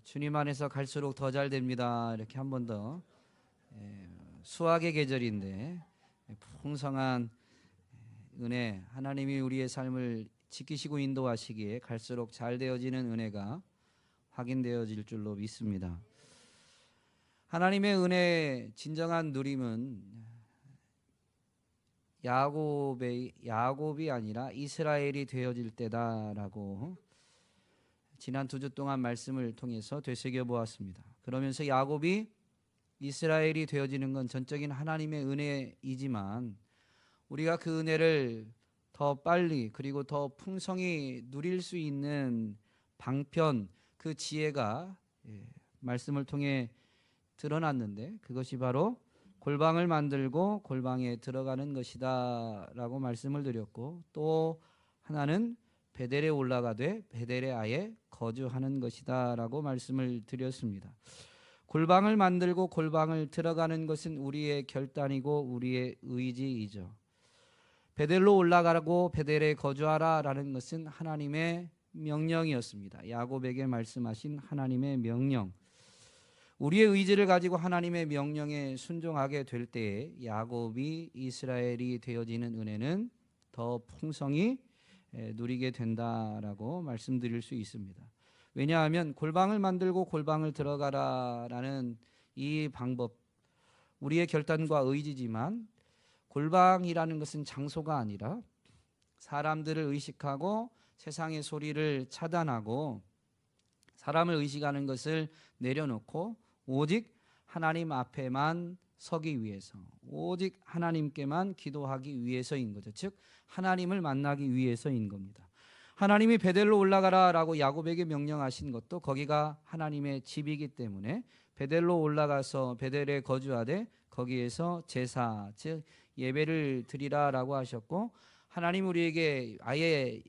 주님 안에서 갈수록 더 잘 됩니다. 이렇게 한 번 더. 수학의 계절인데 풍성한 은혜, 하나님이 우리의 삶을 지키시고 인도하시기에 갈수록 잘 되어지는 은혜가 확인되어질 줄로 믿습니다. 하나님의 은혜의 진정한 누림은 야곱이 아니라 이스라엘이 되어질 때다라고 지난 2주 동안 말씀을 통해서 되새겨 보았습니다. 그러면서 야곱이 이스라엘이 되어지는 건 전적인 하나님의 은혜이지만 우리가 그 은혜를 더 빨리 그리고 더 풍성히 누릴 수 있는 방편, 그 지혜가 말씀을 통해 드러났는데 그것이 바로 골방을 만들고 골방에 들어가는 것이다 라고 말씀을 드렸고, 또 하나는 베델에 올라가되 베델에 아예 거주하는 것이다 라고 말씀을 드렸습니다. 골방을 만들고 골방을 들어가는 것은 우리의 결단이고 우리의 의지이죠. 베델로 올라가고 베델에 거주하라 라는 것은 하나님의 명령이었습니다. 야곱에게 말씀하신 하나님의 명령. 우리의 의지를 가지고 하나님의 명령에 순종하게 될 때에 야곱이 이스라엘이 되어지는 은혜는 더 풍성히 누리게 된다라고 말씀드릴 수 있습니다. 왜냐하면 골방을 만들고 골방을 들어가라라는 이 방법, 우리의 결단과 의지지만 골방이라는 것은 장소가 아니라 사람들을 의식하고 세상의 소리를 차단하고 사람을 의식하는 것을 내려놓고 오직 하나님 앞에만 서기 위해서, 오직 하나님께만 기도하기 위해서인 거죠. 즉 하나님을 만나기 위해서인 겁니다. 하나님이 베델로 올라가라 라고 야곱에게 명령하신 것도 거기가 하나님의 집이기 때문에 베델로 올라가서 베델에 거주하되 거기에서 제사, 즉 예배를 드리라 라고 하셨고, 하나님 우리에게 아예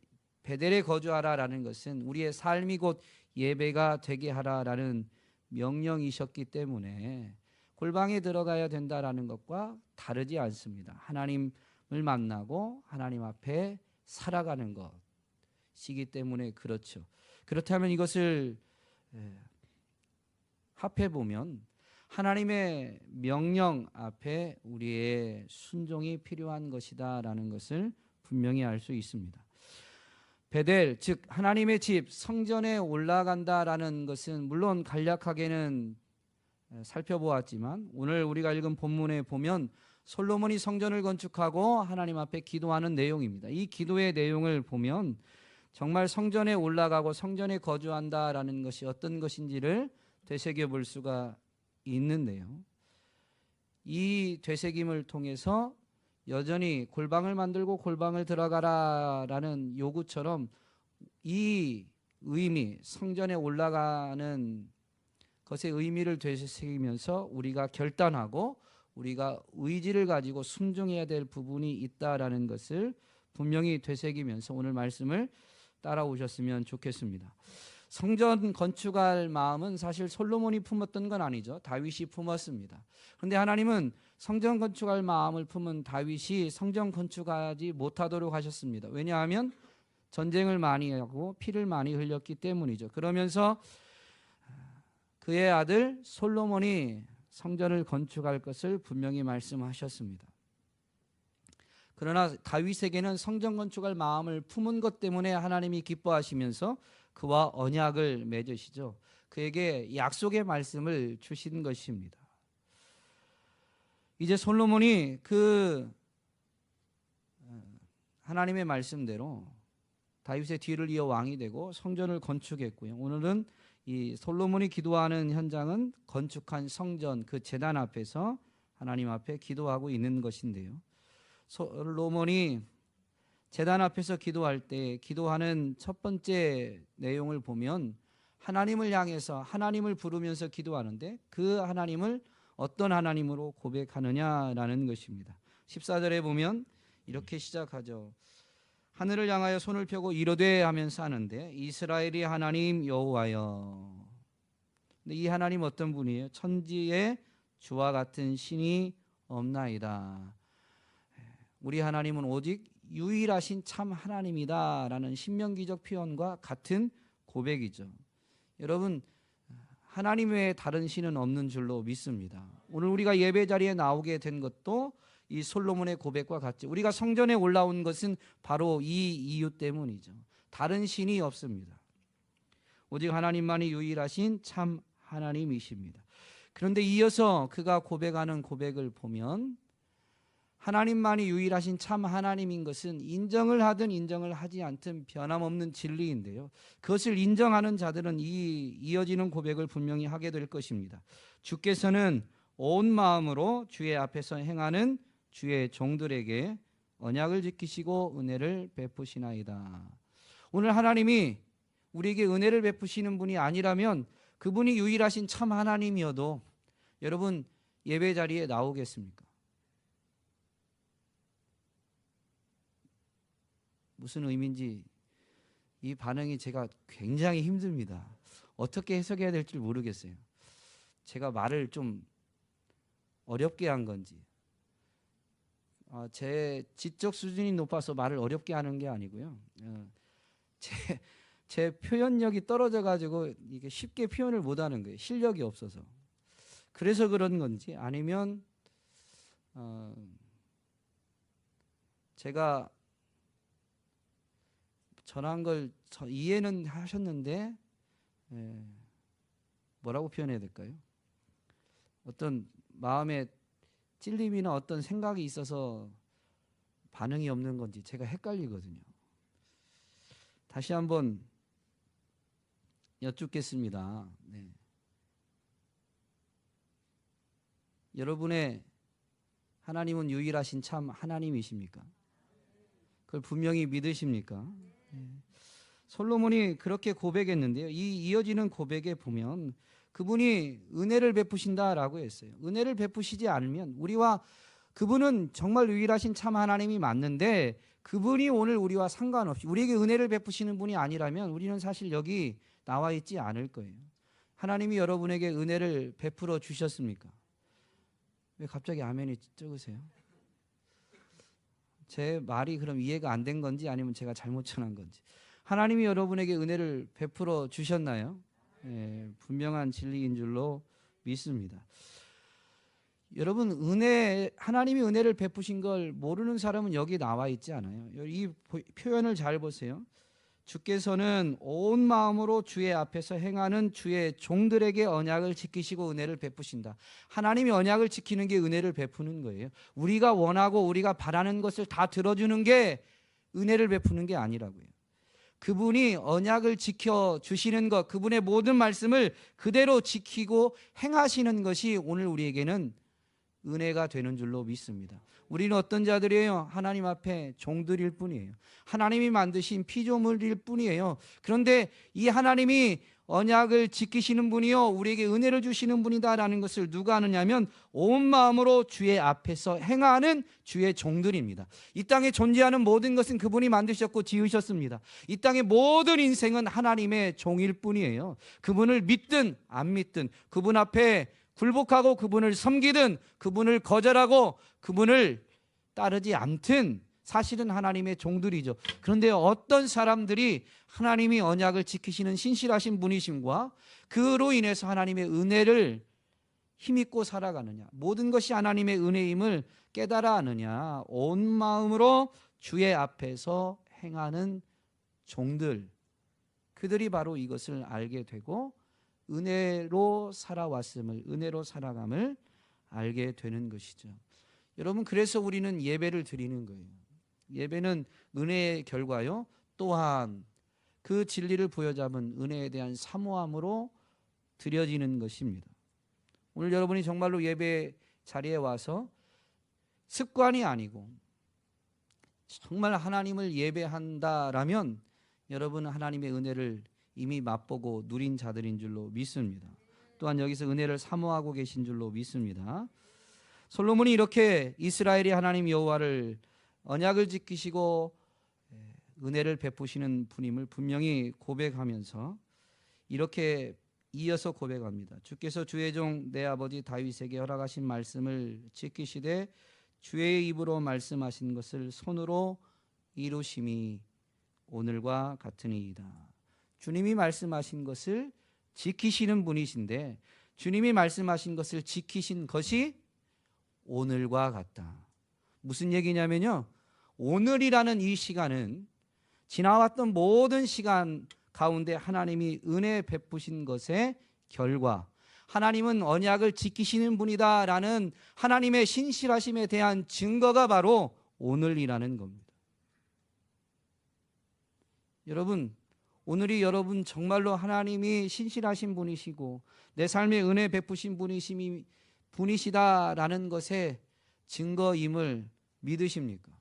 베델에 거주하라 라는 것은 우리의 삶이 곧 예배가 되게 하라라는 명령이셨기 때문에 골방에 들어가야 된다라는 것과 다르지 않습니다. 하나님을 만나고 하나님 앞에 살아가는 것이기 때문에 그렇죠. 그렇다면 이것을 합해보면 하나님의 명령 앞에 우리의 순종이 필요한 것이다라는 것을 분명히 알 수 있습니다. 베델, 즉 하나님의 집, 성전에 올라간다라는 것은 물론 간략하게는 살펴보았지만 오늘 우리가 읽은 본문에 보면 솔로몬이 성전을 건축하고 하나님 앞에 기도하는 내용입니다. 이 기도의 내용을 보면 정말 성전에 올라가고 성전에 거주한다라는 것이 어떤 것인지를 되새겨 볼 수가 있는데요. 이 되새김을 통해서 여전히 골방을 만들고 골방을 들어가라라는 요구처럼 이 의미, 성전에 올라가는 것의 의미를 되새기면서 우리가 결단하고 우리가 의지를 가지고 순종해야 될 부분이 있다라는 것을 분명히 되새기면서 오늘 말씀을 따라오셨으면 좋겠습니다. 성전 건축할 마음은 사실 솔로몬이 품었던 건 아니죠. 다윗이 품었습니다. 그런데 하나님은 성전 건축할 마음을 품은 다윗이 성전 건축하지 못하도록 하셨습니다. 왜냐하면 전쟁을 많이 하고 피를 많이 흘렸기 때문이죠. 그러면서 그의 아들 솔로몬이 성전을 건축할 것을 분명히 말씀하셨습니다. 그러나 다윗에게는 성전 건축할 마음을 품은 것 때문에 하나님이 기뻐하시면서 그와 언약을 맺으시죠. 그에게 약속의 말씀을 주신 것입니다. 이제 솔로몬이 그 하나님의 말씀대로 다윗의 뒤를 이어 왕이 되고 성전을 건축했고요. 오늘은 이 솔로몬이 기도하는 현장은 건축한 성전, 그 제단 앞에서 하나님 앞에 기도하고 있는 것인데요. 솔로몬이 제단 앞에서 기도할 때 기도하는 첫 번째 내용을 보면 하나님을 향해서 하나님을 부르면서 기도하는데 그 하나님을 어떤 하나님으로 고백하느냐라는 것입니다. 14절에 보면 이렇게 시작하죠. 하늘을 향하여 손을 펴고 이르되 하면서 하는데 이스라엘의 하나님 여호와여. 근데 이 하나님 어떤 분이에요? 천지에 주와 같은 신이 없나이다. 우리 하나님은 오직 유일하신 참 하나님이다 라는 신명기적 표현과 같은 고백이죠. 여러분, 하나님 외에 다른 신은 없는 줄로 믿습니다. 오늘 우리가 예배 자리에 나오게 된 것도 이 솔로몬의 고백과 같죠. 우리가 성전에 올라온 것은 바로 이 이유 때문이죠. 다른 신이 없습니다. 오직 하나님만이 유일하신 참 하나님이십니다. 그런데 이어서 그가 고백하는 고백을 보면 하나님만이 유일하신 참 하나님인 것은 인정을 하든 인정을 하지 않든 변함없는 진리인데요. 그것을 인정하는 자들은 이어지는 고백을 분명히 하게 될 것입니다. 주께서는 온 마음으로 주의 앞에서 행하는 주의 종들에게 언약을 지키시고 은혜를 베푸시나이다. 오늘 하나님이 우리에게 은혜를 베푸시는 분이 아니라면 그분이 유일하신 참 하나님이어도 여러분 예배 자리에 나오겠습니까? 무슨 의미인지 이 반응이 제가 굉장히 힘듭니다. 어떻게 해석해야 될지 모르겠어요. 제가 말을 좀 어렵게 한 건지, 제 지적 수준이 높아서 말을 어렵게 하는 게 아니고요. 제 표현력이 떨어져 가지고 이게 쉽게 표현을 못 하는 거예요. 실력이 없어서. 그래서 그런 건지 아니면 제가 전한 걸 이해는 하셨는데 뭐라고 표현해야 될까요? 어떤 마음에 찔림이나 어떤 생각이 있어서 반응이 없는 건지 제가 헷갈리거든요. 다시 한번 여쭙겠습니다. 여러분의 하나님은 유일하신 참 하나님이십니까? 그걸 분명히 믿으십니까? 솔로몬이 그렇게 고백했는데요. 이 이어지는 고백에 보면 그분이 은혜를 베푸신다라고 했어요. 은혜를 베푸시지 않으면 우리와 그분은 정말 유일하신 참 하나님이 맞는데 그분이 오늘 우리와 상관없이 우리에게 은혜를 베푸시는 분이 아니라면 우리는 사실 여기 나와 있지 않을 거예요. 하나님이 여러분에게 은혜를 베풀어 주셨습니까? 왜 갑자기 아멘이 적으세요? 제 말이 그럼 이해가 안 된 건지 아니면 제가 잘못 전한 건지. 하나님이 여러분에게 은혜를 베풀어 주셨나요? 분명한 진리인 줄로 믿습니다. 여러분 하나님이 은혜를 베푸신 걸 모르는 사람은 여기 나와 있지 않아요. 이 표현을 잘 보세요. 주께서는 온 마음으로 주의 앞에서 행하는 주의 종들에게 언약을 지키시고 은혜를 베푸신다. 하나님이 언약을 지키는 게 은혜를 베푸는 거예요. 우리가 원하고 우리가 바라는 것을 다 들어주는 게 은혜를 베푸는 게 아니라고요. 그분이 언약을 지켜주시는 것, 그분의 모든 말씀을 그대로 지키고 행하시는 것이 오늘 우리에게는 은혜가 되는 줄로 믿습니다. 우리는 어떤 자들이에요? 하나님 앞에 종들일 뿐이에요. 하나님이 만드신 피조물일 뿐이에요. 그런데 이 하나님이 언약을 지키시는 분이요 우리에게 은혜를 주시는 분이다라는 것을 누가 아느냐면 온 마음으로 주의 앞에서 행하는 주의 종들입니다. 이 땅에 존재하는 모든 것은 그분이 만드셨고 지으셨습니다. 이 땅의 모든 인생은 하나님의 종일 뿐이에요. 그분을 믿든 안 믿든 그분 앞에 굴복하고 그분을 섬기든 그분을 거절하고 그분을 따르지 않든 사실은 하나님의 종들이죠. 그런데 어떤 사람들이 하나님이 언약을 지키시는 신실하신 분이심과 그로 인해서 하나님의 은혜를 힘입고 살아가느냐, 모든 것이 하나님의 은혜임을 깨달아 하느냐, 온 마음으로 주의 앞에서 행하는 종들, 그들이 바로 이것을 알게 되고 은혜로 살아왔음을, 은혜로 살아감을 알게 되는 것이죠. 여러분, 그래서 우리는 예배를 드리는 거예요. 예배는 은혜의 결과요. 또한 그 진리를 부여잡은 은혜에 대한 사모함으로 드려지는 것입니다. 오늘 여러분이 정말로 예배 자리에 와서 습관이 아니고 정말 하나님을 예배한다라면 여러분은 하나님의 은혜를 이미 맛보고 누린 자들인 줄로 믿습니다. 또한 여기서 은혜를 사모하고 계신 줄로 믿습니다. 솔로몬이 이렇게 이스라엘이 하나님 여호와를 언약을 지키시고 은혜를 베푸시는 분임을 분명히 고백하면서 이렇게 이어서 고백합니다. 주께서 주의 종 내 아버지 다윗에게 허락하신 말씀을 지키시되 주의 입으로 말씀하신 것을 손으로 이루심이 오늘과 같으니이다. 주님이 말씀하신 것을 지키시는 분이신데 주님이 말씀하신 것을 지키신 것이 오늘과 같다. 무슨 얘기냐면요, 오늘이라는 이 시간은 지나왔던 모든 시간 가운데 하나님이 은혜 베푸신 것의 결과, 하나님은 언약을 지키시는 분이다라는 하나님의 신실하심에 대한 증거가 바로 오늘이라는 겁니다. 여러분, 오늘이 여러분 정말로 하나님이 신실하신 분이시고 내 삶에 은혜 베푸신 분이시다라는 것의 증거임을 믿으십니까?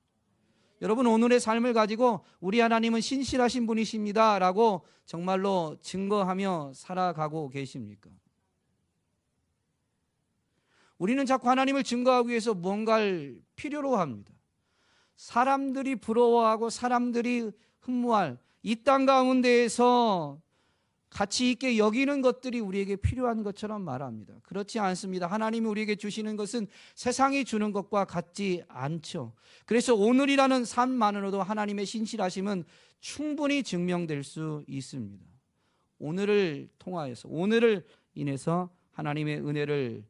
여러분, 오늘의 삶을 가지고 우리 하나님은 신실하신 분이십니다 라고 정말로 증거하며 살아가고 계십니까? 우리는 자꾸 하나님을 증거하기 위해서 뭔가를 필요로 합니다. 사람들이 부러워하고 사람들이 흠모할 이 땅 가운데에서 가치 있게 여기는 것들이 우리에게 필요한 것처럼 말합니다. 그렇지 않습니다. 하나님이 우리에게 주시는 것은 세상이 주는 것과 같지 않죠. 그래서 오늘이라는 삶만으로도 하나님의 신실하심은 충분히 증명될 수 있습니다. 오늘을 통하여서, 오늘을 인해서 하나님의 은혜를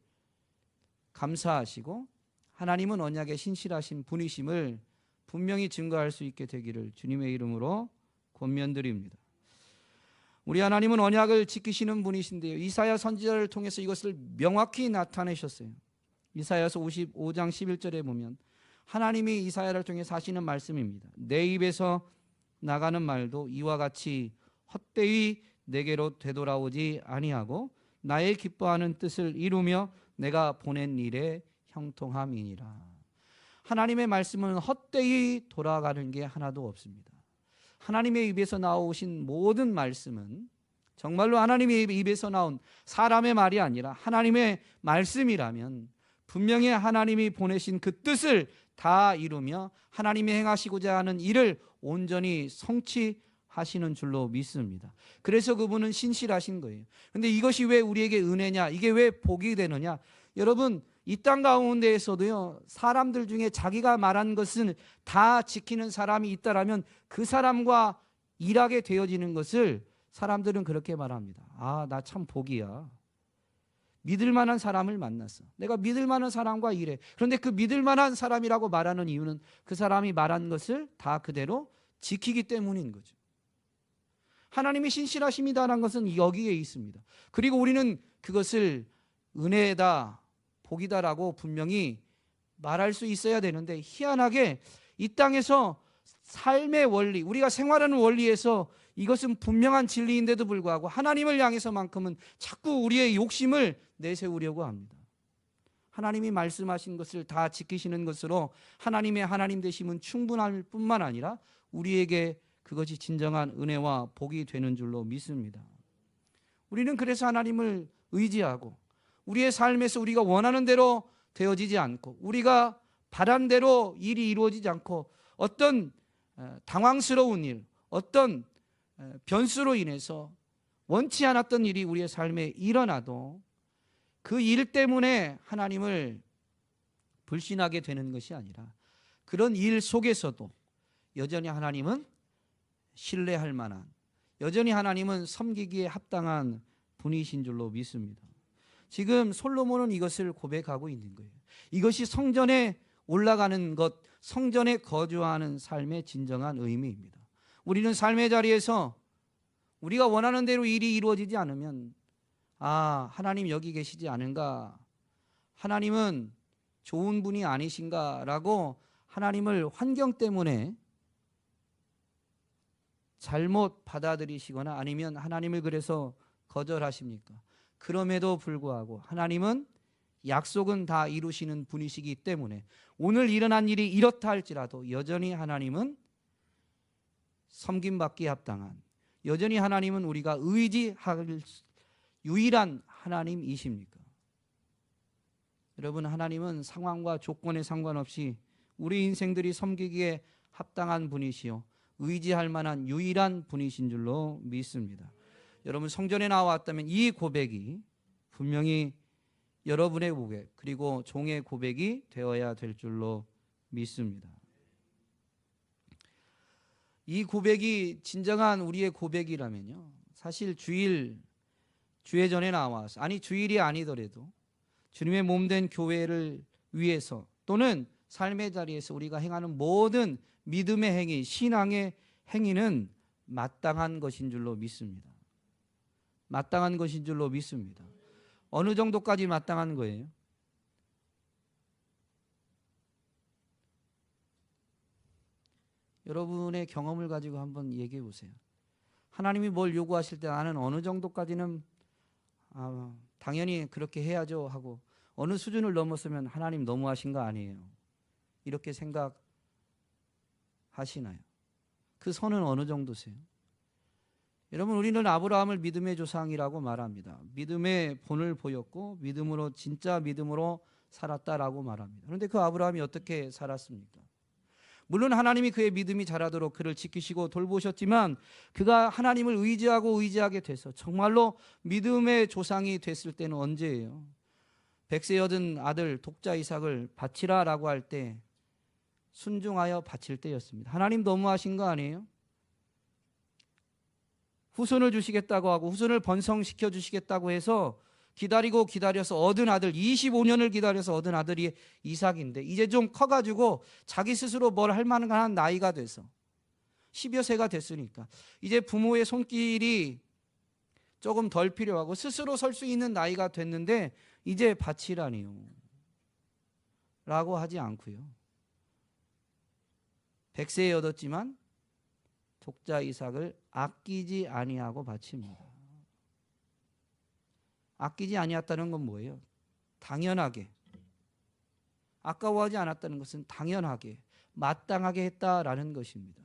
감사하시고 하나님은 언약의 신실하신 분이심을 분명히 증거할 수 있게 되기를 주님의 이름으로 권면드립니다. 우리 하나님은 언약을 지키시는 분이신데요, 이사야 선지자를 통해서 이것을 명확히 나타내셨어요. 이사야서 55장 11절에 보면 하나님이 이사야를 통해서 하시는 말씀입니다. 내 입에서 나가는 말도 이와 같이 헛되이 내게로 되돌아오지 아니하고 나의 기뻐하는 뜻을 이루며 내가 보낸 일에 형통함이니라. 하나님의 말씀은 헛되이 돌아가는 게 하나도 없습니다. 하나님의 입에서 나오신 모든 말씀은 정말로 하나님의 입에서 나온 사람의 말이 아니라 하나님의 말씀이라면 분명히 하나님이 보내신 그 뜻을 다 이루며 하나님이 행하시고자 하는 일을 온전히 성취하시는 줄로 믿습니다. 그래서 그분은 신실하신 거예요. 그런데 이것이 왜 우리에게 은혜냐, 이게 왜 복이 되느냐? 여러분, 이 땅 가운데에서도요, 사람들 중에 자기가 말한 것은 다 지키는 사람이 있다라면 그 사람과 일하게 되어지는 것을 사람들은 그렇게 말합니다. 아, 나 참 복이야. 믿을 만한 사람을 만났어. 내가 믿을 만한 사람과 일해. 그런데 그 믿을 만한 사람이라고 말하는 이유는 그 사람이 말한 것을 다 그대로 지키기 때문인 거죠. 하나님이 신실하심이다라는 것은 여기에 있습니다. 그리고 우리는 그것을 은혜다, 복이다라고 분명히 말할 수 있어야 되는데, 희한하게 이 땅에서 삶의 원리, 우리가 생활하는 원리에서 이것은 분명한 진리인데도 불구하고 하나님을 향해서만큼은 자꾸 우리의 욕심을 내세우려고 합니다. 하나님이 말씀하신 것을 다 지키시는 것으로 하나님의 하나님 되심은 충분할 뿐만 아니라 우리에게 그것이 진정한 은혜와 복이 되는 줄로 믿습니다. 우리는 그래서 하나님을 의지하고 우리의 삶에서 우리가 원하는 대로 되어지지 않고 우리가 바란 대로 일이 이루어지지 않고 어떤 당황스러운 일, 어떤 변수로 인해서 원치 않았던 일이 우리의 삶에 일어나도 그 일 때문에 하나님을 불신하게 되는 것이 아니라 그런 일 속에서도 여전히 하나님은 신뢰할 만한, 여전히 하나님은 섬기기에 합당한 분이신 줄로 믿습니다. 지금 솔로몬은 이것을 고백하고 있는 거예요. 이것이 성전에 올라가는 것, 성전에 거주하는 삶의 진정한 의미입니다. 우리는 삶의 자리에서 우리가 원하는 대로 일이 이루어지지 않으면 아, 하나님 여기 계시지 않은가, 하나님은 좋은 분이 아니신가 라고 하나님을 환경 때문에 잘못 받아들이시거나 아니면 하나님을 그래서 거절하십니까? 그럼에도 불구하고 하나님은 약속은 다 이루시는 분이시기 때문에 오늘 일어난 일이 이렇다 할지라도 여전히 하나님은 섬김받기에 합당한, 여전히 하나님은 우리가 의지할 유일한 하나님이십니까? 여러분, 하나님은 상황과 조건에 상관없이 우리 인생들이 섬기기에 합당한 분이시요 의지할 만한 유일한 분이신 줄로 믿습니다. 여러분, 성전에 나왔다면 이 고백이 분명히 여러분의 고백 그리고 종의 고백이 되어야 될 줄로 믿습니다. 이 고백이 진정한 우리의 고백이라면요, 사실 주일 주의 전에 나와서, 아니 주일이 아니더라도 주님의 몸된 교회를 위해서 또는 삶의 자리에서 우리가 행하는 모든 믿음의 행위, 신앙의 행위는 마땅한 것인 줄로 믿습니다. 마땅한 것인 줄로 믿습니다. 어느 정도까지 마땅한 거예요? 여러분의 경험을 가지고 한번 얘기해 보세요. 하나님이 뭘 요구하실 때 나는 어느 정도까지는 당연히 그렇게 해야죠 하고 어느 수준을 넘었으면 하나님 너무하신 거 아니에요, 이렇게 생각하시나요? 그 선은 어느 정도세요? 여러분, 우리는 아브라함을 믿음의 조상이라고 말합니다. 믿음의 본을 보였고 믿음으로, 진짜 믿음으로 살았다라고 말합니다. 그런데 그 아브라함이 어떻게 살았습니까? 물론 하나님이 그의 믿음이 자라도록 그를 지키시고 돌보셨지만 그가 하나님을 의지하게 돼서 정말로 믿음의 조상이 됐을 때는 언제예요? 100세 얻은 아들 독자 이삭을 바치라라고 할 때 순종하여 바칠 때였습니다. 하나님 너무하신 거 아니에요? 후손을 주시겠다고 하고 후손을 번성시켜 주시겠다고 해서 기다려서 얻은 아들, 25년을 기다려서 얻은 아들이 이삭인데 이제 좀 커가지고 자기 스스로 뭘 할 만한 나이가 돼서 10여 세가 됐으니까 이제 부모의 손길이 조금 덜 필요하고 스스로 설 수 있는 나이가 됐는데 이제 바치라니요 라고 하지 않고요. 100세에 얻었지만 독자 이삭을 아끼지 아니하고 바칩니다. 아끼지 아니했다는 건 뭐예요? 당연하게, 아까워하지 않았다는 것은 당연하게, 마땅하게 했다라는 것입니다.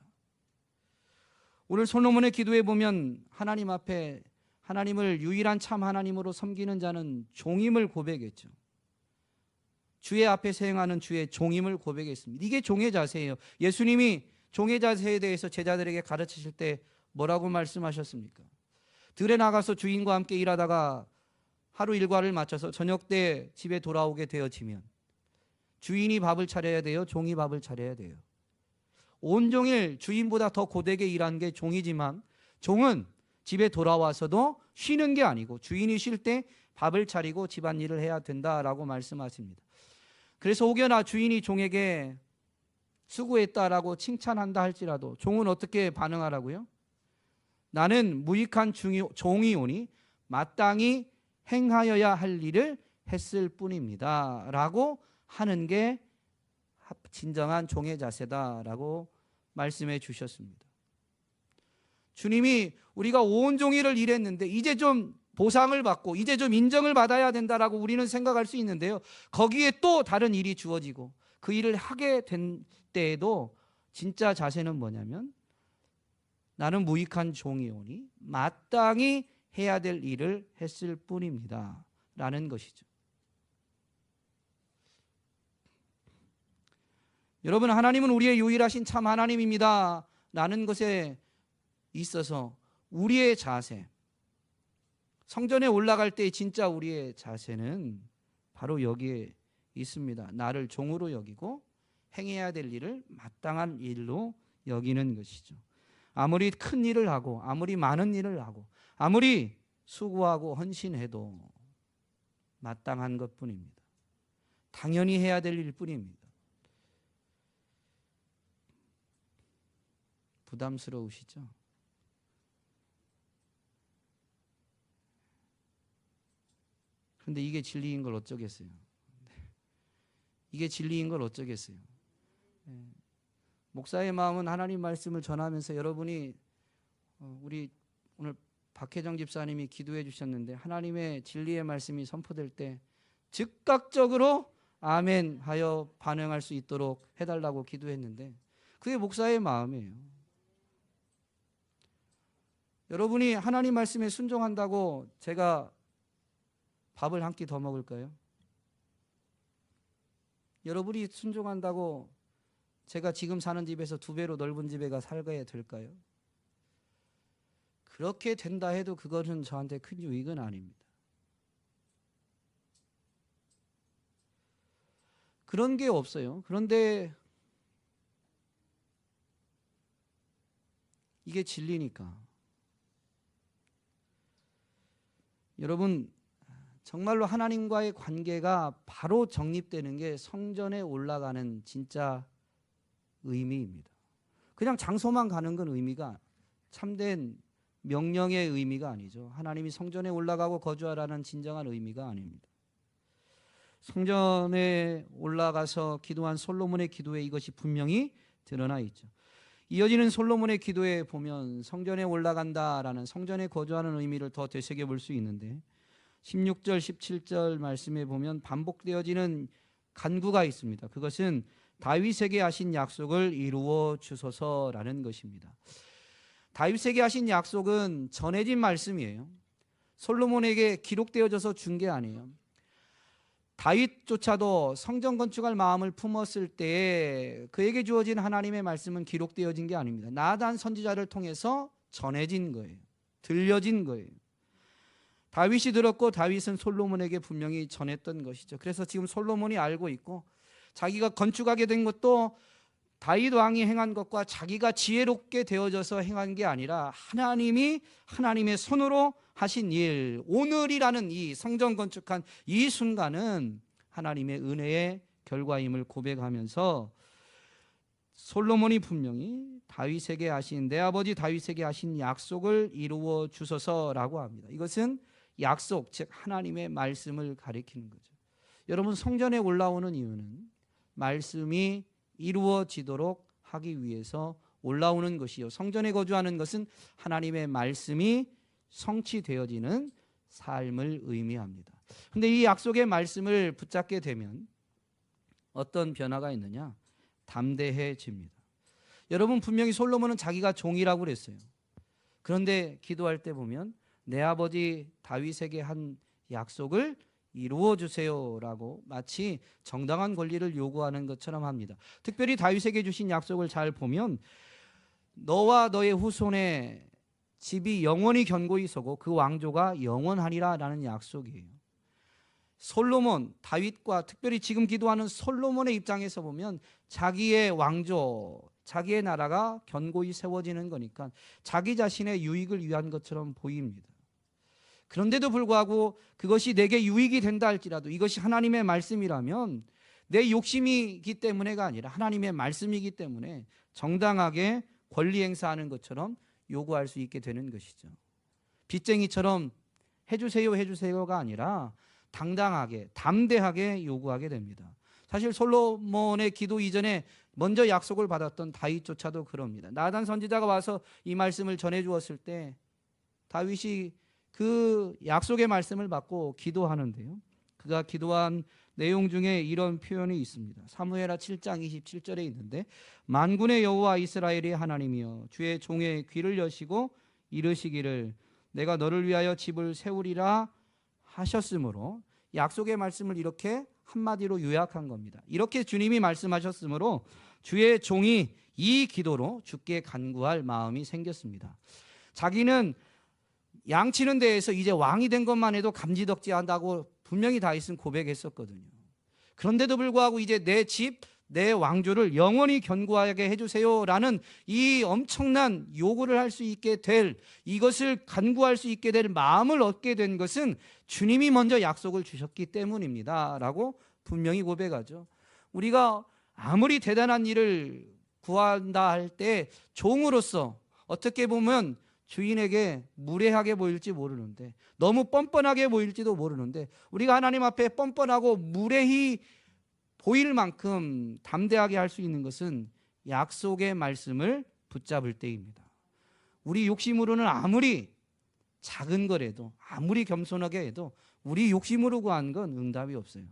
오늘 솔로몬의 기도에 보면 하나님 앞에 하나님을 유일한 참 하나님으로 섬기는 자는 종임을 고백했죠. 주의 앞에서 행하는 주의 종임을 고백했습니다. 이게 종의 자세예요. 예수님이 종의 자세에 대해서 제자들에게 가르치실 때 뭐라고 말씀하셨습니까? 들에 나가서 주인과 함께 일하다가 하루 일과를 마쳐서 저녁 때 집에 돌아오게 되어지면 주인이 밥을 차려야 돼요? 종이 밥을 차려야 돼요? 온종일 주인보다 더 고되게 일한 게 종이지만 종은 집에 돌아와서도 쉬는 게 아니고 주인이 쉴 때 밥을 차리고 집안일을 해야 된다라고 말씀하십니다. 그래서 혹여나 주인이 종에게 수고했다라고 칭찬한다 할지라도 종은 어떻게 반응하라고요? 나는 무익한 종이오니 마땅히 행하여야 할 일을 했을 뿐입니다 라고 하는 게 진정한 종의 자세다라고 말씀해 주셨습니다. 주님이 우리가 온종일을 일했는데 이제 좀 보상을 받고 이제 좀 인정을 받아야 된다라고 우리는 생각할 수 있는데요, 거기에 또 다른 일이 주어지고 그 일을 하게 된 때에도 진짜 자세는 뭐냐면 나는 무익한 종이오니 마땅히 해야 될 일을 했을 뿐입니다 라는 것이죠. 여러분, 하나님은 우리의 유일하신 참 하나님입니다 라는 것에 있어서 우리의 자세, 성전에 올라갈 때 진짜 우리의 자세는 바로 여기에 있습니다. 나를 종으로 여기고 행해야 될 일을 마땅한 일로 여기는 것이죠. 아무리 큰 일을 하고 아무리 많은 일을 하고 아무리 수고하고 헌신해도 마땅한 것뿐입니다. 당연히 해야 될 일뿐입니다. 부담스러우시죠? 그런데 이게 진리인 걸 어쩌겠어요? 이게 진리인 걸 어쩌겠어요? 목사의 마음은 하나님 말씀을 전하면서 여러분이 우리 오늘 박혜정 집사님이 기도해 주셨는데 하나님의 진리의 말씀이 선포될 때 즉각적으로 아멘 하여 반응할 수 있도록 해달라고 기도했는데 그게 목사의 마음이에요. 여러분이 하나님 말씀에 순종한다고 제가 밥을 한 끼 더 먹을까요? 여러분이 순종한다고 제가 지금 사는 집에서 2배로 넓은 집에 가 살게 될까요? 그렇게 된다 해도 그것은 저한테 큰 유익은 아닙니다. 그런 게 없어요. 그런데 이게 진리니까. 여러분, 정말로 하나님과의 관계가 바로 정립되는 게 성전에 올라가는 진짜 의미입니다. 그냥 장소만 가는 건 의미가, 참된 명령의 의미가 아니죠. 하나님이 성전에 올라가고 거주하라는 진정한 의미가 아닙니다. 성전에 올라가서 기도한 솔로몬의 기도에 이것이 분명히 드러나 있죠. 이어지는 솔로몬의 기도에 보면 성전에 올라간다라는, 성전에 거주하는 의미를 더 되새겨 볼 수 있는데 16절 17절 말씀에 보면 반복되어지는 간구가 있습니다. 그것은 다윗에게 하신 약속을 이루어 주소서라는 것입니다. 다윗에게 하신 약속은 전해진 말씀이에요. 솔로몬에게 기록되어져서 준 게 아니에요. 다윗조차도 성전 건축할 마음을 품었을 때에 그에게 주어진 하나님의 말씀은 기록되어진 게 아닙니다. 나단 선지자를 통해서 전해진 거예요. 들려진 거예요. 다윗이 들었고 다윗은 솔로몬에게 분명히 전했던 것이죠. 그래서 지금 솔로몬이 알고 있고, 자기가 건축하게 된 것도 다윗 왕이 행한 것과 자기가 지혜롭게 되어져서 행한 게 아니라 하나님이 하나님의 손으로 하신 일, 오늘이라는 이 성전 건축한 이 순간은 하나님의 은혜의 결과임을 고백하면서 솔로몬이 분명히 다윗에게 하신, 내 아버지 다윗에게 하신 약속을 이루어 주소서라고 합니다. 이것은 약속, 즉 하나님의 말씀을 가리키는 거죠. 여러분, 성전에 올라오는 이유는 말씀이 이루어지도록 하기 위해서 올라오는 것이요, 성전에 거주하는 것은 하나님의 말씀이 성취되어지는 삶을 의미합니다. 그런데 이 약속의 말씀을 붙잡게 되면 어떤 변화가 있느냐? 담대해집니다. 여러분, 분명히 솔로몬은 자기가 종이라고 그랬어요. 그런데 기도할 때 보면 내 아버지 다윗에게 한 약속을 이루어 주세요라고 마치 정당한 권리를 요구하는 것처럼 합니다. 특별히 다윗에게 주신 약속을 잘 보면 너와 너의 후손의 집이 영원히 견고히 서고 그 왕조가 영원하리라 라는 약속이에요. 솔로몬, 다윗과 특별히 지금 기도하는 솔로몬의 입장에서 보면 자기의 왕조, 자기의 나라가 견고히 세워지는 거니까 자기 자신의 유익을 위한 것처럼 보입니다. 그런데도 불구하고 그것이 내게 유익이 된다 할지라도 이것이 하나님의 말씀이라면 내 욕심이기 때문에가 아니라 하나님의 말씀이기 때문에 정당하게 권리 행사하는 것처럼 요구할 수 있게 되는 것이죠. 빚쟁이처럼 해주세요 해주세요가 아니라 당당하게 담대하게 요구하게 됩니다. 사실 솔로몬의 기도 이전에 먼저 약속을 받았던 다윗조차도 그럽니다. 나단 선지자가 와서 이 말씀을 전해 주었을 때 다윗이 그 약속의 말씀을 받고 기도하는데요, 그가 기도한 내용 중에 이런 표현이 있습니다. 사무엘하 7장 27절에 있는데, 만군의 여호와 이스라엘의 하나님이여 주의 종의 귀를 여시고 이르시기를 내가 너를 위하여 집을 세우리라 하셨으므로, 약속의 말씀을 이렇게 한마디로 요약한 겁니다. 이렇게 주님이 말씀하셨으므로 주의 종이 이 기도로 주께 간구할 마음이 생겼습니다. 자기는 양치는 데에서 이제 왕이 된 것만 해도 감지덕지한다고 분명히 다윗은 고백했었거든요. 그런데도 불구하고 이제 내 집, 내 왕조를 영원히 견고하게 해주세요라는 이 엄청난 요구를 할 수 있게 될, 이것을 간구할 수 있게 될 마음을 얻게 된 것은 주님이 먼저 약속을 주셨기 때문입니다 라고 분명히 고백하죠. 우리가 아무리 대단한 일을 구한다 할 때 종으로서 어떻게 보면 주인에게 무례하게 보일지 모르는데, 너무 뻔뻔하게 보일지도 모르는데, 우리가 하나님 앞에 뻔뻔하고 무례히 보일 만큼 담대하게 할 수 있는 것은 약속의 말씀을 붙잡을 때입니다. 우리 욕심으로는 아무리 작은 거라도, 아무리 겸손하게 해도 우리 욕심으로 구한 건 응답이 없어요.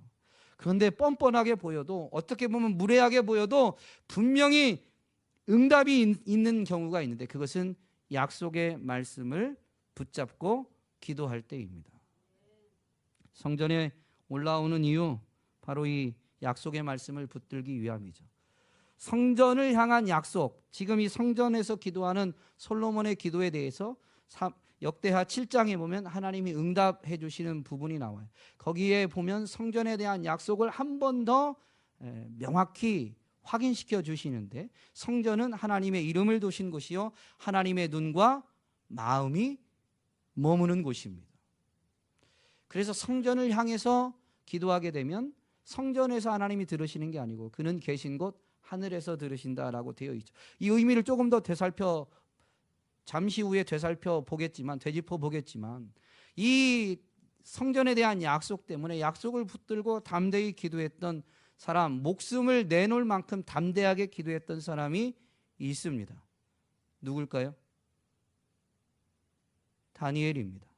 그런데 뻔뻔하게 보여도, 어떻게 보면 무례하게 보여도 분명히 응답이 있는 경우가 있는데, 그것은 약속의 말씀을 붙잡고 기도할 때입니다. 성전에 올라오는 이유, 바로 이 약속의 말씀을 붙들기 위함이죠. 성전을 향한 약속, 지금 이 성전에서 기도하는 솔로몬의 기도에 대해서 역대하 7장에 보면 하나님이 응답해 주시는 부분이 나와요. 거기에 보면 성전에 대한 약속을 한 번 더 명확히 확인시켜 주시는데, 성전은 하나님의 이름을 두신 곳이요 하나님의 눈과 마음이 머무는 곳입니다. 그래서 성전을 향해서 기도하게 되면 성전에서 하나님이 들으시는 게 아니고 그는 계신 곳 하늘에서 들으신다라고 되어 있죠. 이 의미를 조금 더 잠시 후에 되짚어 보겠지만 이 성전에 대한 약속 때문에 약속을 붙들고 담대히 기도했던 사람, 목숨을 내놓을 만큼 담대하게 기도했던 사람이 있습니다. 누굴까요? 다니엘입니다.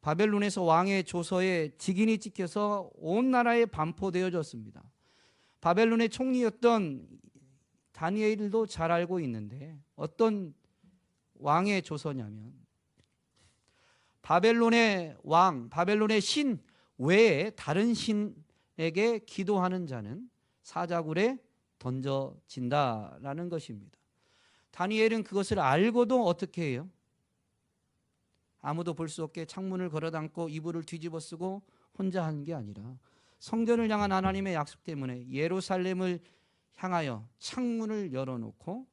바벨론에서 왕의 조서에 직인이 찍혀서 온 나라에 반포되어졌습니다. 바벨론의 총리였던 다니엘도 잘 알고 있는데 어떤 왕의 조서냐면 바벨론의 왕, 바벨론의 신 외에 다른 신에게 기도하는 자는 사자굴에 던져진다라는 것입니다. 다니엘은 그것을 알고도 어떻게 해요? 아무도 볼 수 없게 창문을 걸어담고 이불을 뒤집어 쓰고 혼자 하는 게 아니라 성전을 향한 하나님의 약속 때문에 예루살렘을 향하여 창문을 열어놓고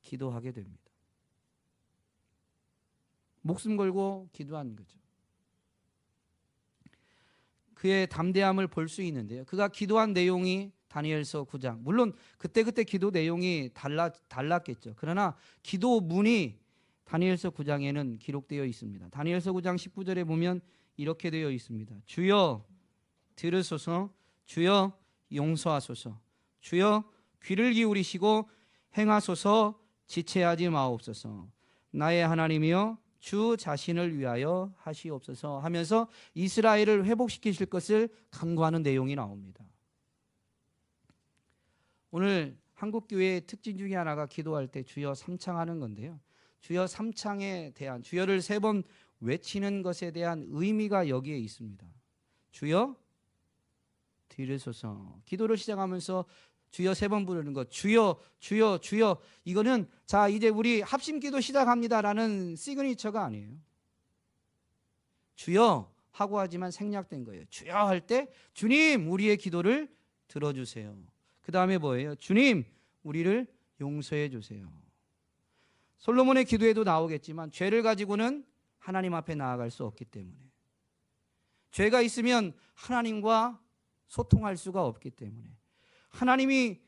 기도하게 됩니다. 목숨 걸고 기도한 거죠. 그의 담대함을 볼 수 있는데요. 그가 기도한 내용이 다니엘서 9장. 물론 그때그때 기도 내용이 달랐겠죠. 그러나 기도문이 다니엘서 9장에는 기록되어 있습니다. 다니엘서 9장 19절에 보면 이렇게 되어 있습니다. 주여 들으소서, 주여 용서하소서, 주여 귀를 기울이시고 행하소서, 지체하지 마옵소서. 나의 하나님이여 주 자신을 위하여 하시옵소서 하면서 이스라엘을 회복시키실 것을 간구하는 내용이 나옵니다. 오늘 한국교회의 특징 중에 하나가 기도할 때 주여 삼창하는 건데요. 주여 삼창에 대한, 주여를 3번 외치는 것에 대한 의미가 여기에 있습니다. 주여 들으소서. 기도를 시작하면서 주여 3번 부르는 것, 주여 주여 주여. 이거는 자 이제 우리 합심기도 시작합니다라는 시그니처가 아니에요. 주여 하고 하지만 생략된 거예요. 주여 할 때 주님 우리의 기도를 들어주세요. 그 다음에 뭐예요? 주님 우리를 용서해 주세요. 솔로몬의 기도에도 나오겠지만 죄를 가지고는 하나님 앞에 나아갈 수 없기 때문에, 죄가 있으면 하나님과 소통할 수가 없기 때문에, 하나님이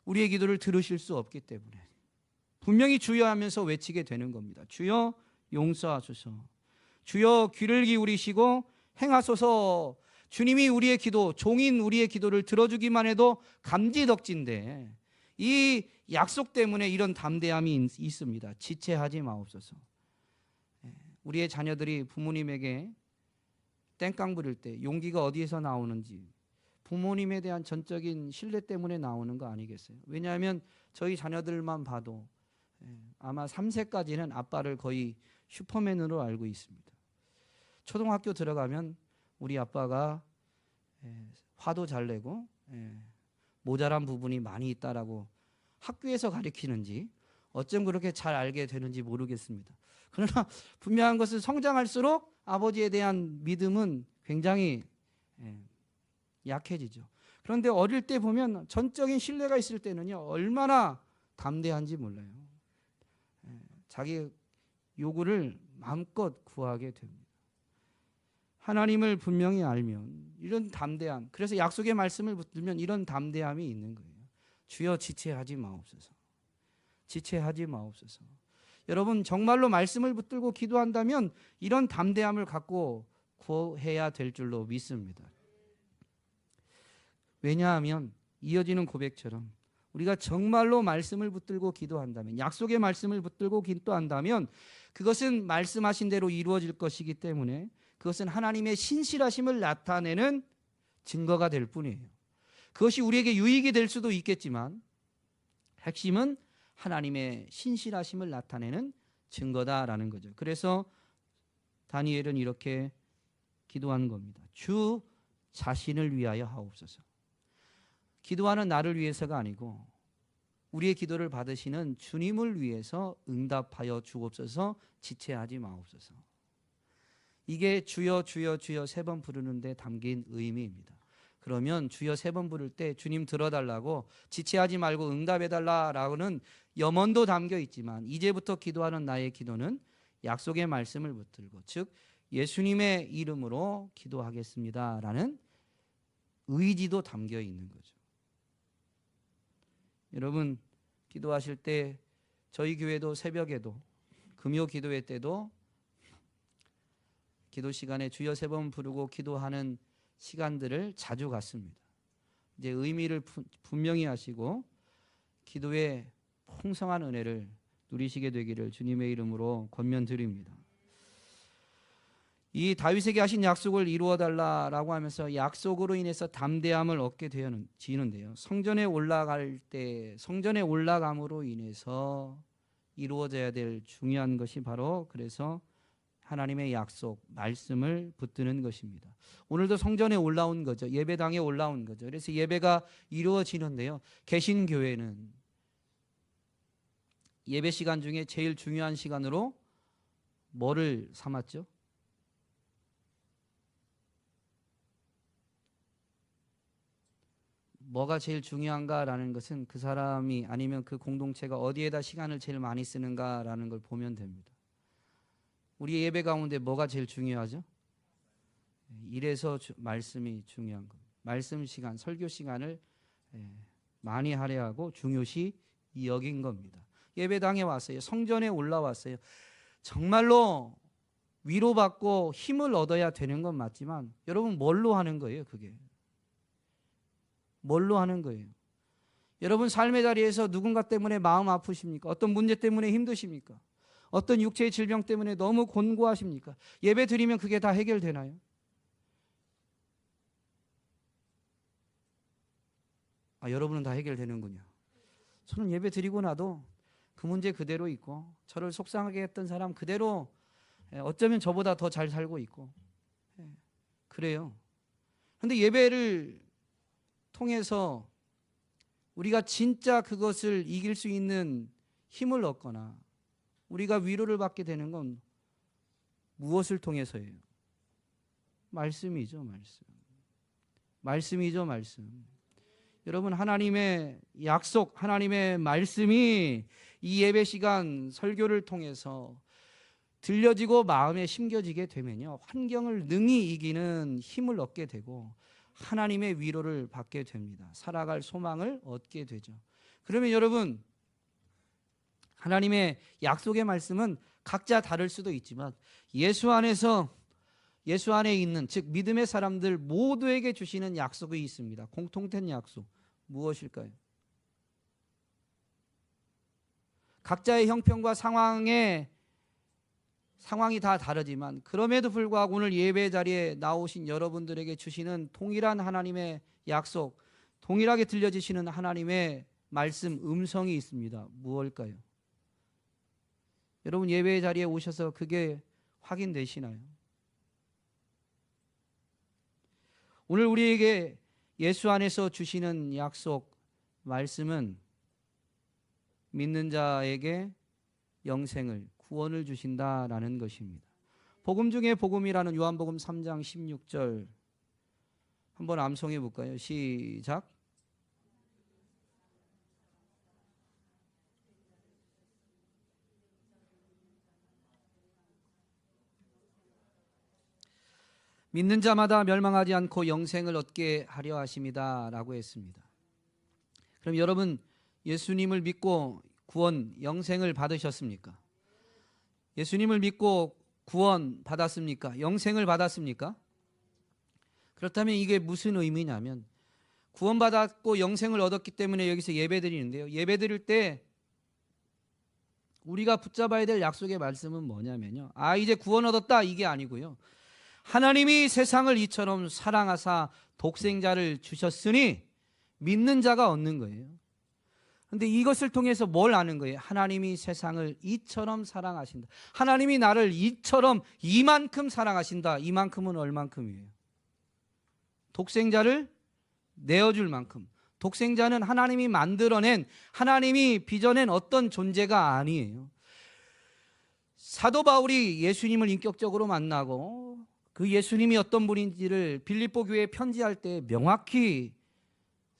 우리의 기도를 들으실 수 없기 때문에 분명히 주여 하면서 외치게 되는 겁니다. 주여 용서하소서, 주여 귀를 기울이시고 행하소서. 주님이 우리의 기도, 종인 우리의 기도를 들어주기만 해도 감지덕진데 이 약속 때문에 이런 담대함이 있습니다. 지체하지 마옵소서. 우리의 자녀들이 부모님에게 땡깡 부릴 때 용기가 어디에서 나오는지 부모님에 대한 전적인 신뢰 때문에 나오는 거 아니겠어요? 왜냐하면 저희 자녀들만 봐도 아마 3세까지는 아빠를 거의 슈퍼맨으로 알고 있습니다. 초등학교 들어가면 우리 아빠가 화도 잘 내고 모자란 부분이 많이 있다라고 학교에서 가르치는지 어쩜 그렇게 잘 알게 되는지 모르겠습니다. 그러나 분명한 것은 성장할수록 아버지에 대한 믿음은 굉장히 약해지죠. 그런데 어릴 때 보면 전적인 신뢰가 있을 때는요 얼마나 담대한지 몰라요. 자기 요구를 마음껏 구하게 됩니다. 하나님을 분명히 알면 이런 담대함, 그래서 약속의 말씀을 붙들면 이런 담대함이 있는 거예요. 주여 지체하지 마옵소서, 지체하지 마옵소서. 여러분 정말로 말씀을 붙들고 기도한다면 이런 담대함을 갖고 구해야 될 줄로 믿습니다. 왜냐하면 이어지는 고백처럼 우리가 정말로 말씀을 붙들고 기도한다면, 약속의 말씀을 붙들고 기도한다면 그것은 말씀하신 대로 이루어질 것이기 때문에 그것은 하나님의 신실하심을 나타내는 증거가 될 뿐이에요. 그것이 우리에게 유익이 될 수도 있겠지만 핵심은 하나님의 신실하심을 나타내는 증거다라는 거죠. 그래서 다니엘은 이렇게 기도하는 겁니다. 주 자신을 위하여 하옵소서. 기도하는 나를 위해서가 아니고 우리의 기도를 받으시는 주님을 위해서 응답하여 주옵소서, 지체하지 마옵소서. 이게 주여 주여 주여 3번 부르는데 담긴 의미입니다. 그러면 주여 3번 부를 때 주님 들어달라고, 지체하지 말고 응답해달라라고는 염원도 담겨 있지만 이제부터 기도하는 나의 기도는 약속의 말씀을 붙들고, 즉 예수님의 이름으로 기도하겠습니다라는 의지도 담겨 있는 거죠. 여러분, 기도하실 때 저희 교회도 새벽에도 금요 기도회 때도 기도 시간에 주여 3번 부르고 기도하는 시간들을 자주 갖습니다. 이제 의미를 분명히 하시고 기도에 풍성한 은혜를 누리시게 되기를 주님의 이름으로 권면드립니다. 이 다윗에게 하신 약속을 이루어 달라라고 하면서 약속으로 인해서 담대함을 얻게 되어지는데요. 성전에 올라갈 때 성전에 올라감으로 인해서 이루어져야 될 중요한 것이 바로 그래서 하나님의 약속, 말씀을 붙드는 것입니다. 오늘도 성전에 올라온 거죠. 예배당에 올라온 거죠. 그래서 예배가 이루어지는데요. 개신교회는 예배 시간 중에 제일 중요한 시간으로 뭐를 삼았죠? 뭐가 제일 중요한가라는 것은 그 사람이 아니면 그 공동체가 어디에다 시간을 제일 많이 쓰는가라는 걸 보면 됩니다. 우리 예배 가운데 뭐가 제일 중요하죠? 이래서 말씀이 중요한 겁니다. 말씀 시간, 설교 시간을 많이 할애하고 중요시 여긴 겁니다. 예배당에 왔어요. 성전에 올라왔어요. 정말로 위로받고 힘을 얻어야 되는 건 맞지만 여러분 뭘로 하는 거예요? 그게 뭘로 하는 거예요? 여러분 삶의 자리에서 누군가 때문에 마음 아프십니까? 어떤 문제 때문에 힘드십니까? 어떤 육체의 질병 때문에 너무 곤고하십니까? 예배 드리면 그게 다 해결되나요? 여러분은 다 해결되는군요. 저는 예배 드리고 나도 그 문제 그대로 있고 저를 속상하게 했던 사람 그대로 어쩌면 저보다 더 잘 살고 있고 그래요. 그런데 예배를 통해서 우리가 진짜 그것을 이길 수 있는 힘을 얻거나 우리가 위로를 받게 되는 건 무엇을 통해서예요? 말씀이죠, 말씀. 말씀이죠, 말씀. 여러분, 하나님의 약속, 하나님의 말씀이 이 예배 시간 설교를 통해서 들려지고 마음에 심겨지게 되면요, 환경을 능히 이기는 힘을 얻게 되고 하나님의 위로를 받게 됩니다. 살아갈 소망을 얻게 되죠. 그러면 여러분, 하나님의 약속의 말씀은 각자 다를 수도 있지만 예수 안에 있는 즉 믿음의 사람들 모두에게 주시는 약속이 있습니다. 공통된 약속 무엇일까요? 각자의 형편과 상황이 다 다르지만 그럼에도 불구하고 오늘 예배 자리에 나오신 여러분들에게 주시는 동일한 하나님의 약속, 동일하게 들려지시는 하나님의 말씀 음성이 있습니다. 무엇일까요? 여러분 예배 자리에 오셔서 그게 확인되시나요? 오늘 우리에게 예수 안에서 주시는 약속 말씀은 믿는 자에게 영생을 구원을 주신다라는 것입니다. 복음 중에 복음이라는 요한복음 3장 16절 한번 암송해 볼까요? 시작. 믿는 자마다 멸망하지 않고 영생을 얻게 하려 하심이다 라고 했습니다. 그럼 여러분 예수님을 믿고 구원, 영생을 받으셨습니까? 예수님을 믿고 구원 받았습니까? 영생을 받았습니까? 그렇다면 이게 무슨 의미냐면 구원받았고 영생을 얻었기 때문에 여기서 예배드리는데요. 예배드릴 때 우리가 붙잡아야 될 약속의 말씀은 뭐냐면요. 이제 구원 얻었다 이게 아니고요. 하나님이 세상을 이처럼 사랑하사 독생자를 주셨으니 믿는 자가 얻는 거예요. 그런데 이것을 통해서 뭘 아는 거예요? 하나님이 세상을 이처럼 사랑하신다. 하나님이 나를 이처럼 이만큼 사랑하신다. 이만큼은 얼만큼이에요? 독생자를 내어줄 만큼. 독생자는 하나님이 만들어낸, 하나님이 빚어낸 어떤 존재가 아니에요. 사도 바울이 예수님을 인격적으로 만나고 그 예수님이 어떤 분인지를 빌립보 교회에 편지할 때 명확히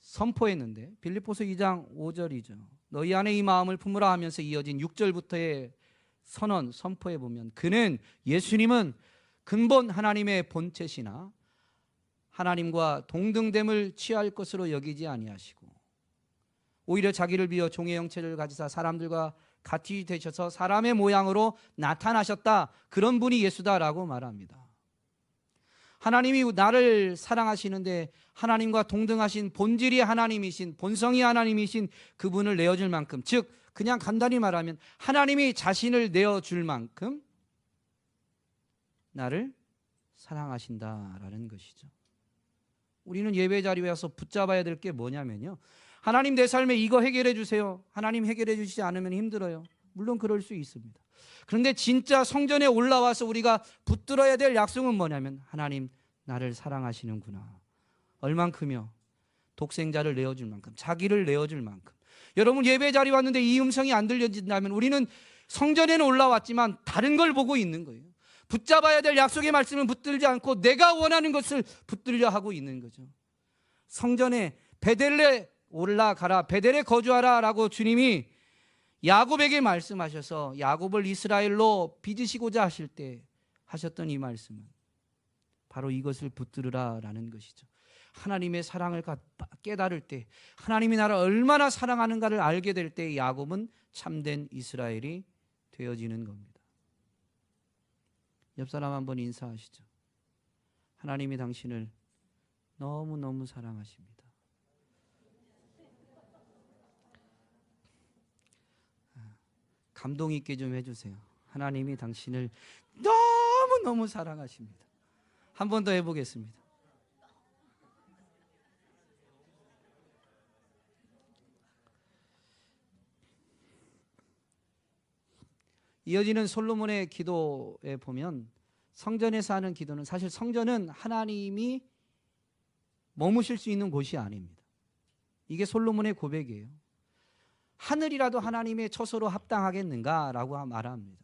선포했는데 빌립보서 2장 5절이죠. 너희 안에 이 마음을 품으라 하면서 이어진 6절부터의 선언, 선포해 보면 그는 예수님은 근본 하나님의 본체시나 하나님과 동등됨을 취할 것으로 여기지 아니하시고 오히려 자기를 비워 종의 형체를 가지사 사람들과 같이 되셔서 사람의 모양으로 나타나셨다. 그런 분이 예수다라고 말합니다. 하나님이 나를 사랑하시는데 하나님과 동등하신 본질이 하나님이신, 본성이 하나님이신 그분을 내어줄 만큼, 즉 그냥 간단히 말하면 하나님이 자신을 내어줄 만큼 나를 사랑하신다라는 것이죠. 우리는 예배 자리에 와서 붙잡아야 될 게 뭐냐면요, 하나님 내 삶에 이거 해결해 주세요. 하나님 해결해 주시지 않으면 힘들어요. 물론 그럴 수 있습니다. 그런데 진짜 성전에 올라와서 우리가 붙들어야 될 약속은 뭐냐면 하나님 나를 사랑하시는구나. 얼만큼요? 독생자를 내어줄 만큼, 자기를 내어줄 만큼. 여러분 예배 자리 왔는데 이 음성이 안 들려진다면 우리는 성전에는 올라왔지만 다른 걸 보고 있는 거예요. 붙잡아야 될 약속의 말씀을 붙들지 않고 내가 원하는 것을 붙들려 하고 있는 거죠. 성전에 베델레 올라가라, 베델에 거주하라 라고 주님이 야곱에게 말씀하셔서 야곱을 이스라엘로 빚으시고자 하실 때 하셨던 이 말씀은 바로 이것을 붙들으라 라는 것이죠. 하나님의 사랑을 깨달을 때, 하나님이 나를 얼마나 사랑하는가를 알게 될 때 야곱은 참된 이스라엘이 되어지는 겁니다. 옆 사람 한번 인사하시죠. 하나님이 당신을 너무너무 사랑하십니다. 감동 있게 좀 해주세요. 하나님이 당신을 너무너무 사랑하십니다. 한 번 더 해보겠습니다. 이어지는 솔로몬의 기도에 보면 성전에서 하는 기도는 사실 성전은 하나님이 머무실 수 있는 곳이 아닙니다. 이게 솔로몬의 고백이에요. 하늘이라도 하나님의 처소로 합당하겠는가라고 말합니다.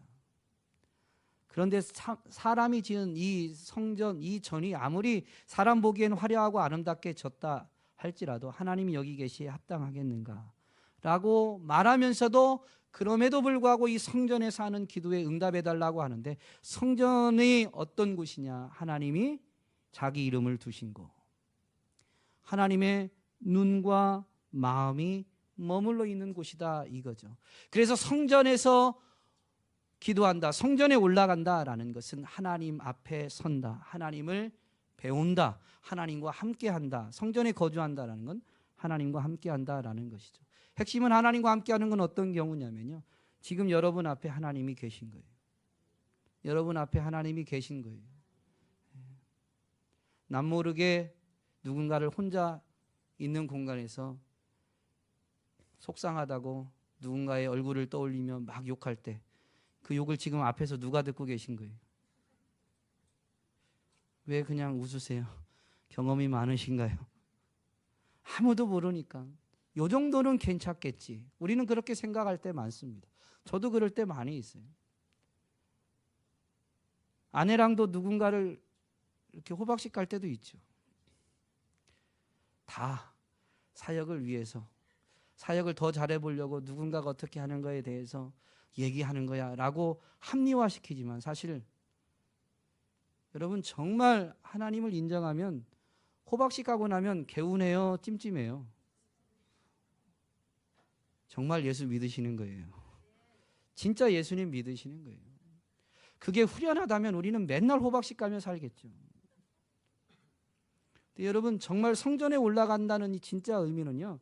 그런데 사람이 지은 이 성전, 이 전이 아무리 사람 보기엔 화려하고 아름답게 졌다 할지라도 하나님이 여기 계시에 합당하겠는가라고 말하면서도 그럼에도 불구하고 이 성전에서 하는 기도에 응답해달라고 하는데 성전이 어떤 곳이냐? 하나님이 자기 이름을 두신 곳, 하나님의 눈과 마음이 머물러 있는 곳이다 이거죠. 그래서 성전에서 기도한다, 성전에 올라간다라는 것은 하나님 앞에 선다, 하나님을 배운다, 하나님과 함께한다. 성전에 거주한다라는 건 하나님과 함께한다라는 것이죠. 핵심은 하나님과 함께하는 건 어떤 경우냐면요, 지금 여러분 앞에 하나님이 계신 거예요. 여러분 앞에 하나님이 계신 거예요. 남모르게 누군가를 혼자 있는 공간에서 속상하다고 누군가의 얼굴을 떠올리며 막 욕할 때 그 욕을 지금 앞에서 누가 듣고 계신 거예요? 왜 그냥 웃으세요? 경험이 많으신가요? 아무도 모르니까 요 정도는 괜찮겠지. 우리는 그렇게 생각할 때 많습니다. 저도 그럴 때 많이 있어요. 아내랑도 누군가를 이렇게 호박씩 갈 때도 있죠. 다 사역을 위해서, 사역을 더 잘해보려고 누군가가 어떻게 하는 거에 대해서 얘기하는 거야 라고 합리화시키지만 사실 여러분 정말 하나님을 인정하면 호박씨 까고 나면 개운해요, 찜찜해요? 정말 예수 믿으시는 거예요. 진짜 예수님 믿으시는 거예요. 그게 후련하다면 우리는 맨날 호박씨 까며 살겠죠. 근데 여러분 정말 성전에 올라간다는 이 진짜 의미는요,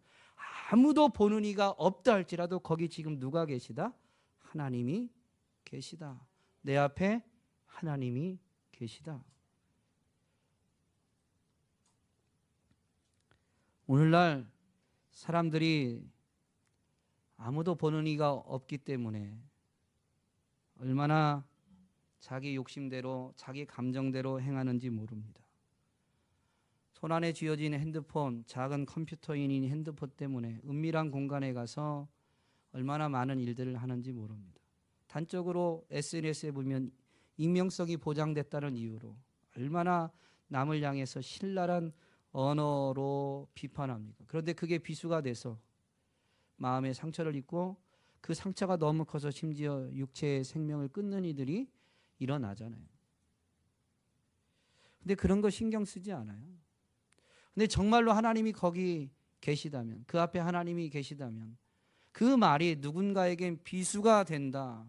아무도 보는 이가 없다 할지라도 거기 지금 누가 계시다? 하나님이 계시다. 내 앞에 하나님이 계시다. 오늘날 사람들이 아무도 보는 이가 없기 때문에 얼마나 자기 욕심대로, 자기 감정대로 행하는지 모릅니다. 손안에 쥐어진 핸드폰, 작은 컴퓨터인 핸드폰 때문에 은밀한 공간에 가서 얼마나 많은 일들을 하는지 모릅니다. 단적으로 SNS에 보면 익명성이 보장됐다는 이유로 얼마나 남을 향해서 신랄한 언어로 비판합니까? 그런데 그게 비수가 돼서 마음에 상처를 입고 그 상처가 너무 커서 심지어 육체의 생명을 끊는 이들이 일어나잖아요. 근데 그런 거 신경 쓰지 않아요. 근데 정말로 하나님이 거기 계시다면, 그 앞에 하나님이 계시다면 그 말이 누군가에겐 비수가 된다.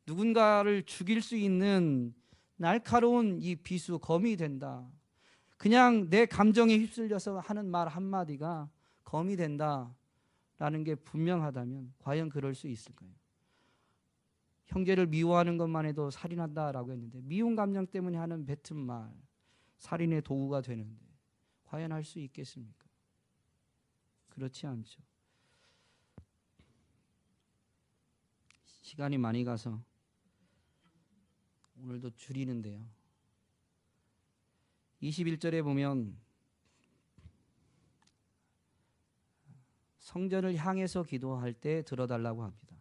누군가를 죽일 수 있는 날카로운 이 비수, 검이 된다. 그냥 내 감정에 휩쓸려서 하는 말 한마디가 검이 된다라는 게 분명하다면 과연 그럴 수 있을까요? 형제를 미워하는 것만 해도 살인한다라고 했는데 미운 감정 때문에 하는 뱉은 말, 살인의 도구가 되는데 과연 할 수 있겠습니까? 그렇지 않죠. 시간이 많이 가서 오늘도 줄이는데요. 21절에 보면 성전을 향해서 기도할 때 들어달라고 합니다.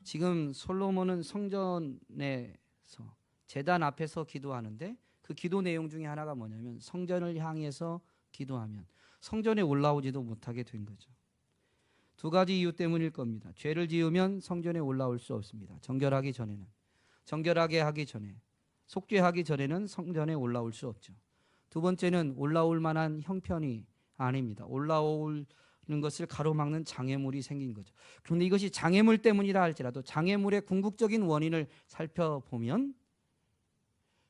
지금 솔로몬은 성전에서 제단 앞에서 기도하는데 그 기도 내용 중에 하나가 뭐냐면 성전을 향해서 기도하면 성전에 올라오지도 못하게 된 거죠. 두 가지 이유 때문일 겁니다. 죄를 지으면 성전에 올라올 수 없습니다. 정결하게 하기 전에, 속죄하기 전에는 성전에 올라올 수 없죠. 두 번째는 올라올 만한 형편이 아닙니다. 올라오는 것을 가로막는 장애물이 생긴 거죠. 그런데 이것이 장애물 때문이라 할지라도 장애물의 궁극적인 원인을 살펴보면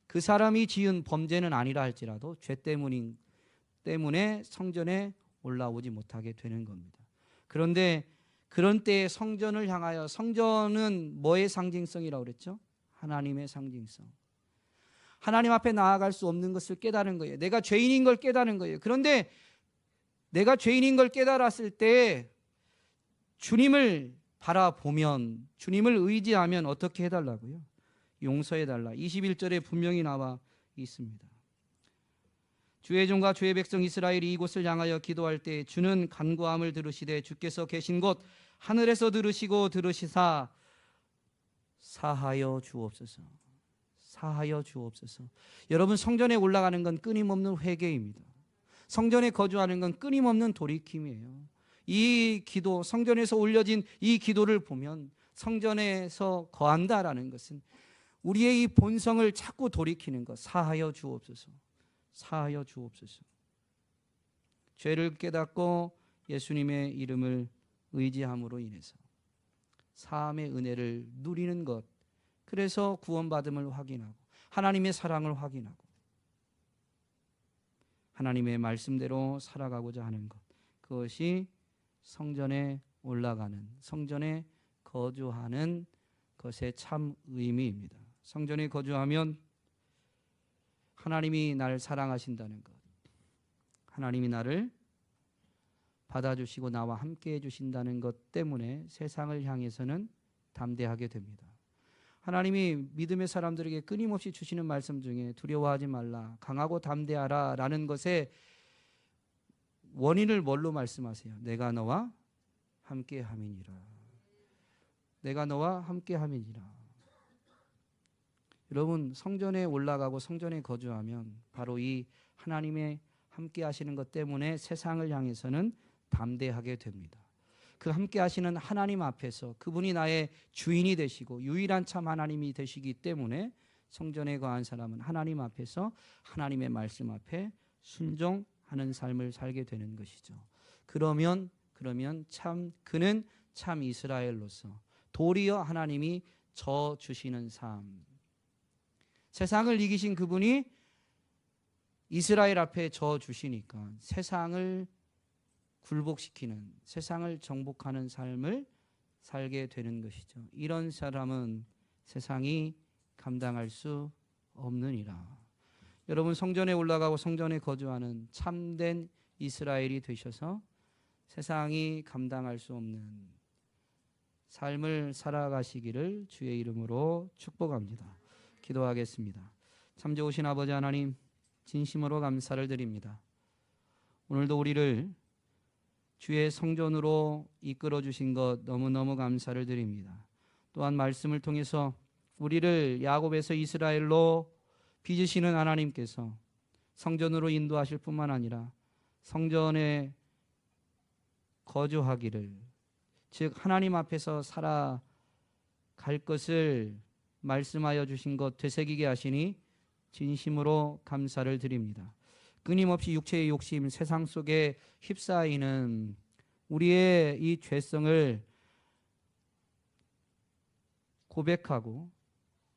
그 사람이 지은 범죄는 아니라 할지라도 죄 때문에 성전에 올라오지 못하게 되는 겁니다. 그런데 그런 때에 성전을 향하여, 성전은 뭐의 상징성이라고 그랬죠? 하나님의 상징성. 하나님 앞에 나아갈 수 없는 것을 깨달은 거예요. 내가 죄인인 걸 깨달은 거예요. 그런데 내가 죄인인 걸 깨달았을 때 주님을 바라보면, 주님을 의지하면 어떻게 해달라고요? 용서해달라. 21절에 분명히 나와 있습니다. 주의 종과 주의 백성 이스라엘이 이곳을 향하여 기도할 때 주는 간구함을 들으시되 주께서 계신 곳 하늘에서 들으시고 들으시사 사하여 주옵소서. 사하여 주옵소서. 여러분, 성전에 올라가는 건 끊임없는 회개입니다. 성전에 거주하는 건 끊임없는 돌이킴이에요. 이 기도, 성전에서 올려진 이 기도를 보면 성전에서 거한다라는 것은 우리의 이 본성을 자꾸 돌이키는 것. 사하여 주옵소서. 사하여 주옵소서. 죄를 깨닫고 예수님의 이름을 의지함으로 인해서 사함의 은혜를 누리는 것. 그래서 구원받음을 확인하고 하나님의 사랑을 확인하고 하나님의 말씀대로 살아가고자 하는 것. 그것이 성전에 올라가는, 성전에 거주하는 것의 참 의미입니다. 성전에 거주하면 하나님이 나를 사랑하신다는 것, 하나님이 나를 받아주시고 나와 함께 해주신다는 것 때문에 세상을 향해서는 담대하게 됩니다. 하나님이 믿음의 사람들에게 끊임없이 주시는 말씀 중에 두려워하지 말라, 강하고 담대하라 라는 것의 원인을 뭘로 말씀하세요? 내가 너와 함께 함이니라. 내가 너와 함께 함이니라. 여러분, 성전에 올라가고 성전에 거주하면 바로 이 하나님의 함께 하시는 것 때문에 세상을 향해서는 담대하게 됩니다. 그 함께 하시는 하나님 앞에서 그분이 나의 주인이 되시고 유일한 참 하나님이 되시기 때문에 성전에 거한 사람은 하나님 앞에서 하나님의 말씀 앞에 순종하는 삶을 살게 되는 것이죠. 그러면 그는 참 이스라엘로서 도리어 하나님이 저 주시는 삶. 세상을 이기신 그분이 이스라엘 앞에 저 주시니까 세상을 굴복시키는, 세상을 정복하는 삶을 살게 되는 것이죠. 이런 사람은 세상이 감당할 수 없느니라. 여러분, 성전에 올라가고 성전에 거주하는 참된 이스라엘이 되셔서 세상이 감당할 수 없는 삶을 살아가시기를 주의 이름으로 축복합니다. 기도하겠습니다. 참 좋으신 아버지 하나님, 진심으로 감사를 드립니다. 오늘도 우리를 주의 성전으로 이끌어 주신 것 너무너무 감사를 드립니다. 또한 말씀을 통해서 우리를 야곱에서 이스라엘로 빚으시는 하나님께서 성전으로 인도하실 뿐만 아니라 성전에 거주하기를, 즉 하나님 앞에서 살아갈 것을 말씀하여 주신 것 되새기게 하시니 진심으로 감사를 드립니다. 끊임없이 육체의 욕심, 세상 속에 휩싸이는 우리의 이 죄성을 고백하고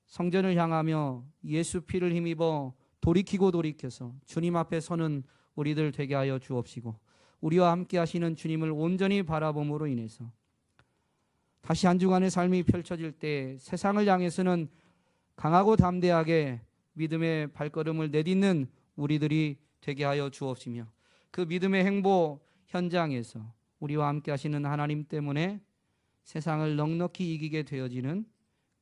성전을 향하며 예수 피를 힘입어 돌이키고 돌이켜서 주님 앞에 서는 우리들 되게 하여 주옵시고, 우리와 함께 하시는 주님을 온전히 바라봄으로 인해서 다시 한 주간의 삶이 펼쳐질 때 세상을 향해서는 강하고 담대하게 믿음의 발걸음을 내딛는 우리들이 되게 하여 주옵시며, 그 믿음의 행보 현장에서 우리와 함께 하시는 하나님 때문에 세상을 넉넉히 이기게 되어지는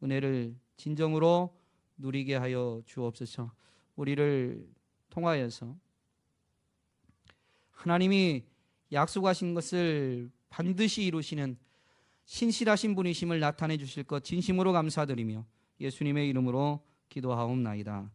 은혜를 진정으로 누리게 하여 주옵소서. 우리를 통하여서 하나님이 약속하신 것을 반드시 이루시는 신실하신 분이심을 나타내 주실 것 진심으로 감사드리며 예수님의 이름으로 기도하옵나이다.